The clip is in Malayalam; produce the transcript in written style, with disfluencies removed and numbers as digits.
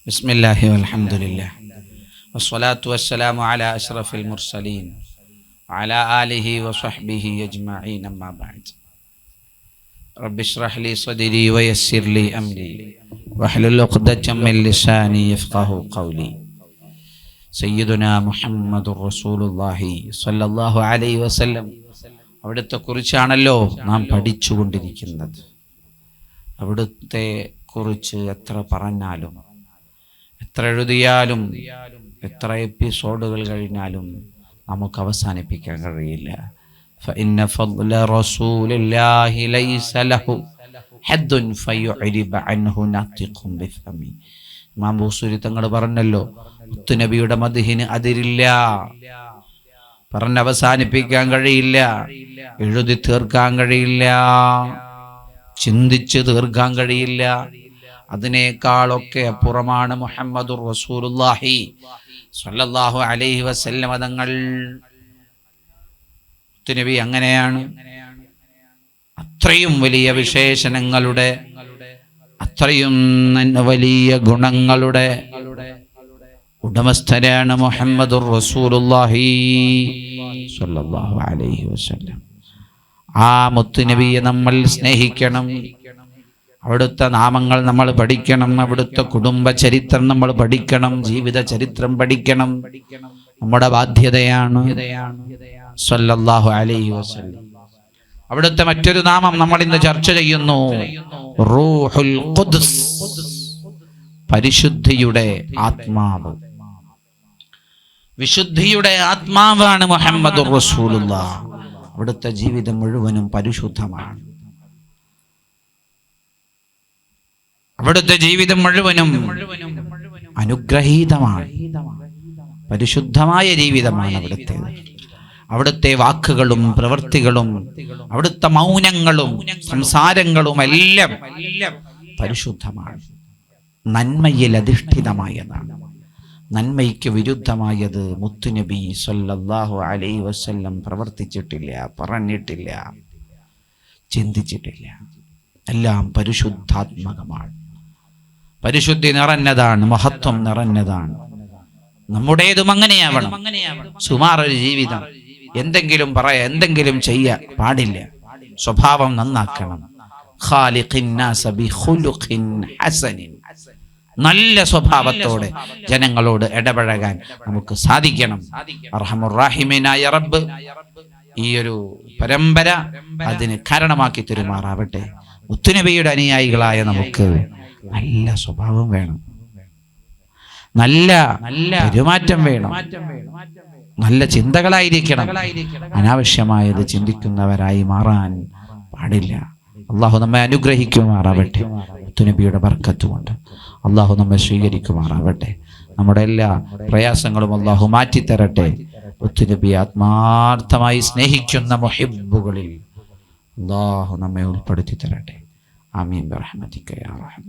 ബിസ്മില്ലാഹി വൽഹംദുലില്ലാഹ് വസ്സലാത്തു വസ്സലാമു അലാ അഷ്റഫിൽ മുർസലീൻ വഅലാ ആലിഹി വസഹ്ബിഹി അജ്മഈൻ അമ്മാ ബഅദ്. റബ്ബി ഇശ്റഹ് ലി സദ്രി വയസ്സിർ ലി അംരി വഹ്ലുൽ ഉഖ്ദതം മിൻ ലിസാനി യഫ്ഖഹു ഖൗലി. സയ്യിദുനാ മുഹമ്മദുർ റസൂലുള്ളാഹി സ്വല്ലല്ലാഹു അലൈഹി വസല്ലം അവിടുത്തെ കുറിച്ചാണല്ലോ നാം പഠിച്ചുകൊണ്ടിരിക്കുന്നത്. അവിടുത്തെ കുറിച്ച് എത്ര പറഞ്ഞാലും, എത്ര എഴുതിയാലും, എത്ര എപ്പിസോഡുകൾ കഴിഞ്ഞാലും നമുക്ക് അവസാനിപ്പിക്കാൻ കഴിയില്ല. فإن فضل رسول الله ليس له حد فيعرب عنه ناطق بفمه. ഇമാം ബൂസൂരി തങ്ങൾ പറഞ്ഞല്ലോ, മുത്തുനബിയുടെ മദ്ഹിന് അതിരില്ല, പറഞ്ഞവസാനിപ്പിക്കാൻ കഴിയില്ല, എഴുതി തീർക്കാൻ കഴിയില്ല, ചിന്തിച്ച് തീർക്കാൻ കഴിയില്ല. അതിനേക്കാളൊക്കെ അപ്പുറമാണ് മുഹമ്മദുർ റസൂലുള്ളാഹി സ്വല്ലല്ലാഹു അലൈഹി വസല്ലം തങ്ങൾ. നബി അങ്ങനെയാണ്. അത്രയും വലിയ വിശേഷണങ്ങളുടെ, അത്രയും വലിയ ഗുണങ്ങളുടെ ഉടമസ്ഥരാണ് മുഹമ്മദുർ റസൂലുള്ളാഹി സ്വല്ലല്ലാഹു അലൈഹി വസല്ലം. ആ മുത്തുനബിയെ നമ്മൾ സ്നേഹിക്കണം, അവിടുത്തെ നാമങ്ങൾ നമ്മൾ പഠിക്കണം, അവിടുത്തെ കുടുംബ ചരിത്രം നമ്മൾ പഠിക്കണം, ജീവിത ചരിത്രം പഠിക്കണം. നമ്മുടെ ബാധ്യതയാണ് സ്വല്ലല്ലാഹു അലൈഹി വസല്ലം. അവിടുത്തെ മറ്റൊരു നാമം നമ്മൾ ഇന്ന് ചർച്ച ചെയ്യുന്നു, റൂഹുൽ ഖുദ്സ്, പരിശുദ്ധിയുടെ ആത്മാവ്. വിശുദ്ധിയുടെ ആത്മാവാണ് മുഹമ്മദുർ റസൂലുള്ളാഹ്. അവിടുത്തെ ജീവിതം മുഴുവനും പരിശുദ്ധമാണ്. അവിടുത്തെ ജീവിതം മുഴുവനും അനുഗ്രഹീതമാണ്, പരിശുദ്ധമായ ജീവിതമാണ് അവിടുത്തേത്. അവിടുത്തെ വാക്കുകളും പ്രവൃത്തികളും, അവിടുത്തെ മൗനങ്ങളും സംസാരങ്ങളും എല്ലാം പരിശുദ്ധമാണ്. നന്മയിൽ അധിഷ്ഠിതമായതാണ്. നന്മയ്ക്ക് വിരുദ്ധമായത് മുത്തുനബി സ്വല്ലല്ലാഹു അലൈഹി വസല്ലം പ്രവർത്തിച്ചിട്ടില്ല, പറഞ്ഞിട്ടില്ല, ചിന്തിച്ചിട്ടില്ല. എല്ലാം പരിശുദ്ധാത്മകമാണ്, പരിശുദ്ധി നിറഞ്ഞതാണ്, മഹത്വം നിറഞ്ഞതാണ്. നമ്മുടേതും അങ്ങനെയാവണം. സുമാറൊരു ജീവിതം, എന്തെങ്കിലും പറയാ, എന്തെങ്കിലും ചെയ്യാൻ പാടില്ല. സ്വഭാവം നന്നാക്കണം. ഖാലിഖിൻ നാസ ബിഖുലുഖിൻ ഹസനിൻ, നല്ല സ്വഭാവത്തോടെ ജനങ്ങളോട് ഇടപഴകാൻ നമുക്ക് സാധിക്കണം. അർഹമുർ റഹീമീനായ റബ്ബ് ഈ ഒരു പരമ്പര അതിന് കാരണമാക്കി തരുമാറാവട്ടെ. മുത്തുനബിയുടെ അനുയായികളായ നമുക്ക് നല്ല സ്വഭാവം വേണം, നല്ല പെരുമാറ്റം വേണം, നല്ല ചിന്തകളായിരിക്കണം. അനാവശ്യമായത് ചിന്തിക്കുന്നവരായി മാറാൻ പാടില്ല. അള്ളാഹു നമ്മെ അനുഗ്രഹിക്കുമാറാവട്ടെ. മുത്തുനബിയുടെ ബർക്കത്ത് കൊണ്ട് അള്ളാഹു നമ്മെ സ്വീകരിക്കുമാറാവട്ടെ. നമ്മുടെ എല്ലാ പ്രയാസങ്ങളും അള്ളാഹു മാറ്റിത്തരട്ടെ. മുത്തുനബിയെ ആത്മാർത്ഥമായി സ്നേഹിക്കുന്ന മുഹിബ്ബുകളിൽ അള്ളാഹു നമ്മെ ഉൾപ്പെടുത്തി തരട്ടെ. ആമീൻ ബിറഹ്മതിക യാ റഹ്മാൻ.